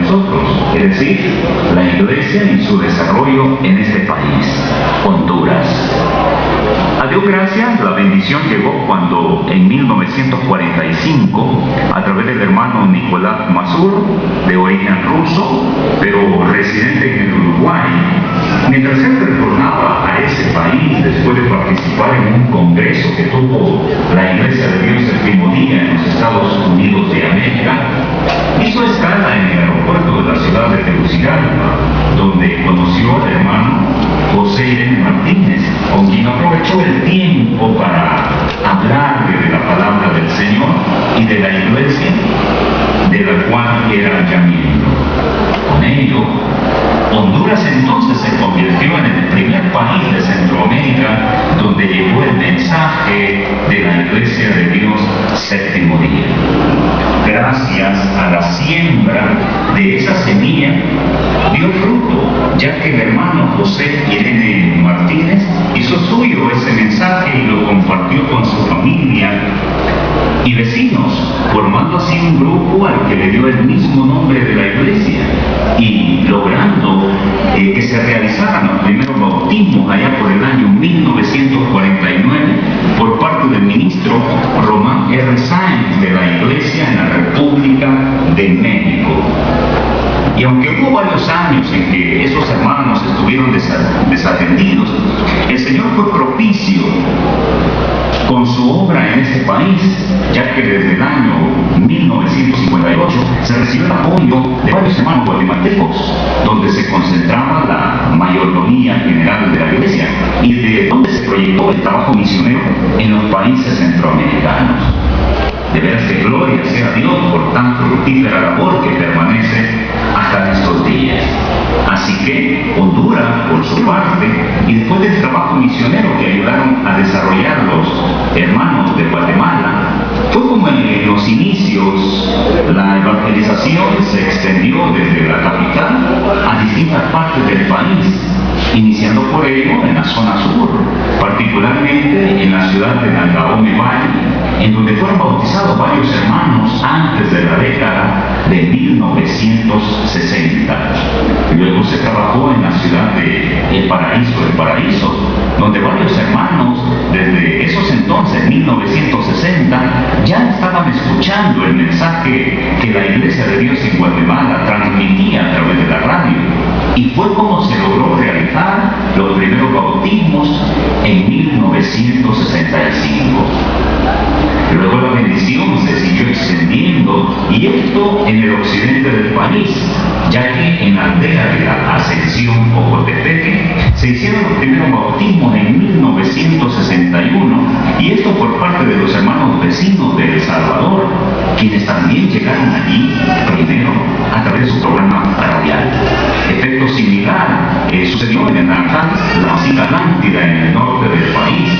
nosotros, es decir, la Iglesia y su desarrollo en este país, Honduras. A Dios gracias, la bendición llegó cuando en 1945, a través del hermano Nicolás Mazur, de origen ruso, pero residente en el Uruguay, mientras él retornaba a ese país después de participar en un congreso que tuvo la Iglesia de Dios el último día en los Estados Unidos de América, hizo escala en el aeropuerto de la ciudad de Tegucigalpa, donde conoció al hermano José Irene Martínez, con quien aprovechó el tiempo para hablarle de la palabra del Señor y de la Iglesia, de la cual era ya miembro. Con ello, Honduras entonces se convirtió en el primer país de Centroamérica donde llegó el mensaje de la Iglesia de Dios séptimo día. Gracias a la siembra de esa semilla dio fruto, ya que el hermano José Irene Martínez hizo suyo ese mensaje y lo compartió con su familia y vecinos, formando así un grupo al que le dio el mismo nombre de la iglesia y logrando que se realizaran los primeros bautismos allá por el año 1949 por parte del ministro Román R. Sáenz de la iglesia en la República de México. Y aunque hubo varios años en que esos hermanos estuvieron desatendidos, el Señor fue propicio con su obra en este país, ya que desde el año 1958 se recibió el apoyo de varios hermanos guatemaltecos, donde se concentraba la mayordomía general de la iglesia y de donde se proyectó el trabajo misionero en los países centroamericanos. De veras que gloria sea a Dios por tan fructífera labor que permanece hasta estos días. Así que Honduras, por su parte, y después del trabajo misionero que ayudaron a desarrollar los hermanos de Guatemala, fue como en los inicios la evangelización se extendió desde la capital a distintas partes del país, iniciando por ello en la zona sur, particularmente en la ciudad de Nangaome Valle, en donde fueron bautizados varios hermanos antes de la década de 1960. Luego se trabajó en la ciudad de El Paraíso, donde varios hermanos desde esos entonces, 1960, ya estaban escuchando el mensaje que la Iglesia de Dios en Guatemala transmitía a través de la radio. Y fue como se logró realizar los primeros bautismos en 1965. Luego la bendición se siguió extendiendo, y esto en el occidente del país, ya que en la aldea de la Ascensión Ocotepeque se hicieron los primeros bautismos en 1961, y esto por parte de los hermanos vecinos de El Salvador, quienes también llegaron allí primero a través de su programa radial. Efecto similar sucedió en Natal, la isla Atlántida en el norte del país,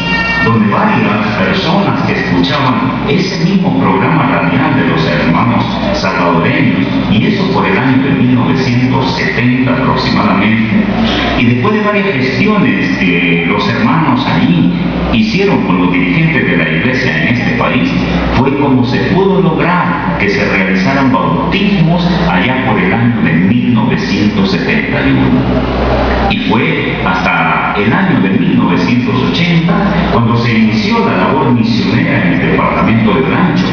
donde varias personas que escuchaban ese mismo programa radial de los hermanos salvadoreños, y eso por el año de 1970 aproximadamente, y después de varias gestiones que los hermanos allí hicieron con los dirigentes de la iglesia en este país, fue como se pudo lograr que se realizaran bautismos allá por el año de 1971. Y fue hasta el año de 1980 cuando se inició la labor misionera en el departamento de Rancho,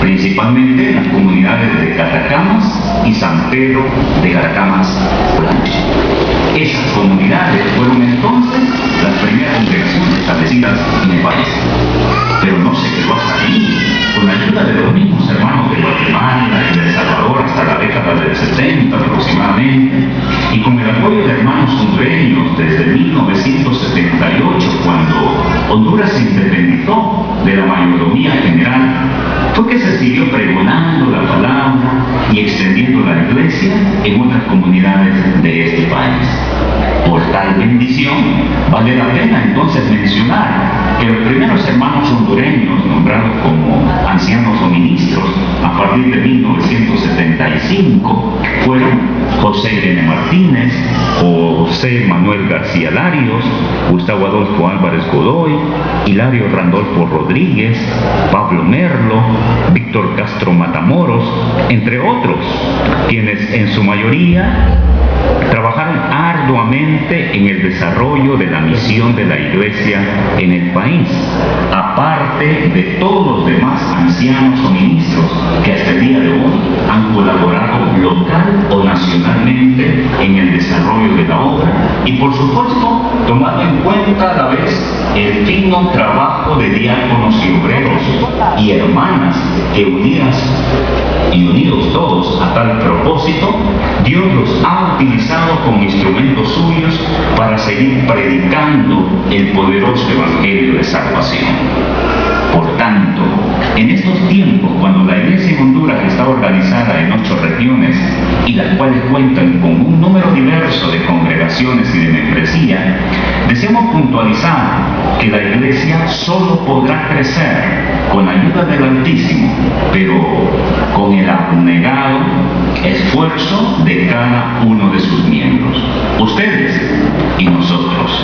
principalmente en las comunidades de Catacamas y San Pedro de Catacamas-Olancho. Esas comunidades fueron entonces las primeras congregaciones establecidas en el país. Pero no se quedó hasta ahí. Con la ayuda de los mismos hermanos de Guatemala y de El Salvador hasta la década del 70 aproximadamente, y con el apoyo de hermanos hondureños desde 1978, cuando Honduras se independizó de la mayordomía general, fue que se siguió pregonando la palabra y extendiendo la iglesia en otras comunidades de este país. Por tal bendición, vale la pena entonces mencionar que los primeros hermanos hondureños nombrados como ancianos o ministros a partir de 1975 fueron José Irene Martínez, José Manuel García Larios, Gustavo Adolfo Álvarez Godoy, Hilario Randolfo Rodríguez, Pablo Merlo, Víctor Castro Matamoros, entre otros, quienes en su mayoría trabajaron arduamente en el desarrollo de la misión de la Iglesia en el país, aparte de todos los demás ancianos o ministros que hasta el día de hoy han colaborado local o nacionalmente en el desarrollo de la obra y, por supuesto, tomando en cuenta a la vez el fino trabajo de diáconos y obreros y hermanas que unidos todos a tal propósito, Dios los ha utilizado como instrumentos suyos para seguir predicando el poderoso Evangelio de salvación. Por tanto, en estos tiempos, cuando la Iglesia en Honduras está organizada en 8 regiones y las cuales cuentan con un número diverso de congregaciones y de membresía, deseamos puntualizar que la Iglesia solo podrá crecer con la ayuda del Altísimo, pero con el abnegado esfuerzo de cada uno de sus miembros, ustedes y nosotros.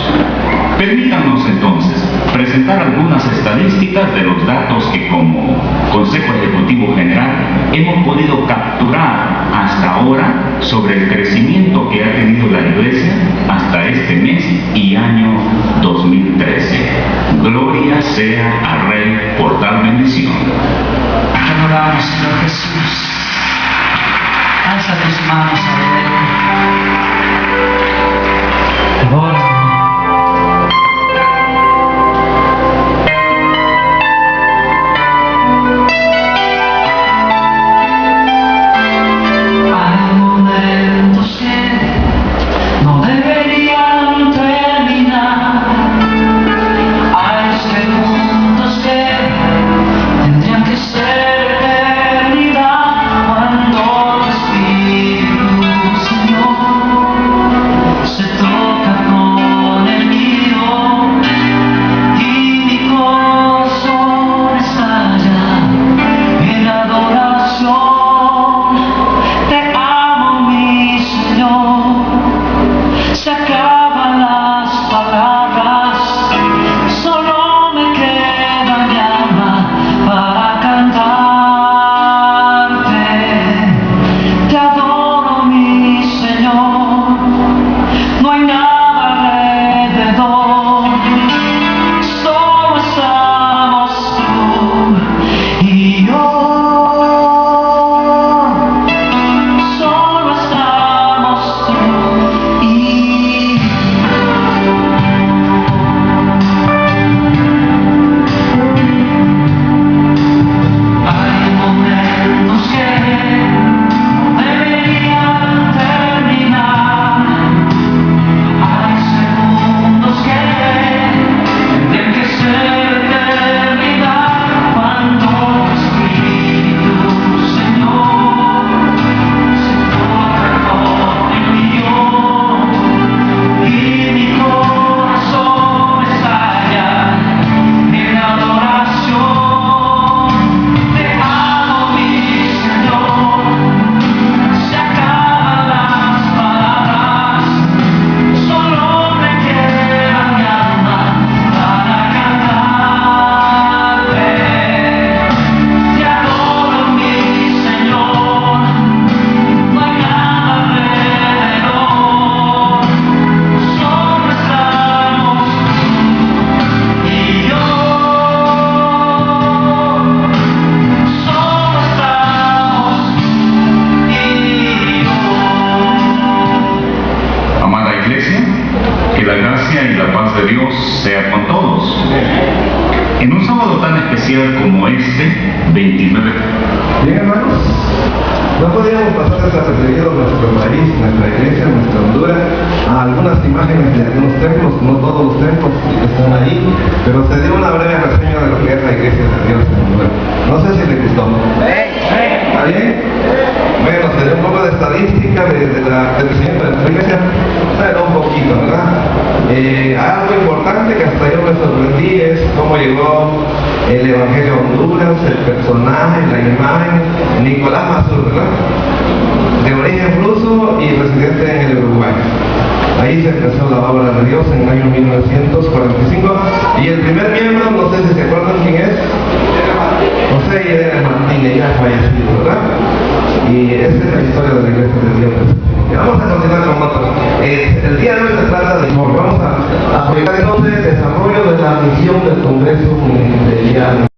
Permítanos entonces presentar algunas estadísticas de los datos que como Consejo Ejecutivo General hemos podido capturar hasta ahora sobre el crecimiento que ha tenido la Iglesia hasta este mes y año 2013. Gloria sea al Rey por tal bendición. Te adoramos, Señor Jesús. Alza tus manos a Él. Te adoro. sea con todos. En un sábado tan especial como este, 29. Bien, hermanos, no podíamos pasar desapercibidos nuestro país, nuestra iglesia, nuestra Honduras, a algunas imágenes de algunos templos, no todos los templos que están ahí, pero se dio una breve reseña de lo que es la iglesia de Dios en Honduras. No sé si les gustó. ¿Está bien? Bueno, se dio un poco de estadística del crecimiento de nuestra iglesia, pero un poquito, ¿verdad? Algo importante que hasta yo me sorprendí es cómo llegó el Evangelio a Honduras, el personaje, la imagen, Nicolás Mazur, ¿verdad? De origen ruso y 1945. Y el primer miembro, no sé si se acuerdan quién es, José Ireneo Martínez, ya fallecido, ¿verdad? Y esa es la historia de la Iglesia del Dios. Vamos a continuar con otro. El día de hoy se trata de vamos a aplicar entonces el desarrollo de la misión del Congreso Ministerial.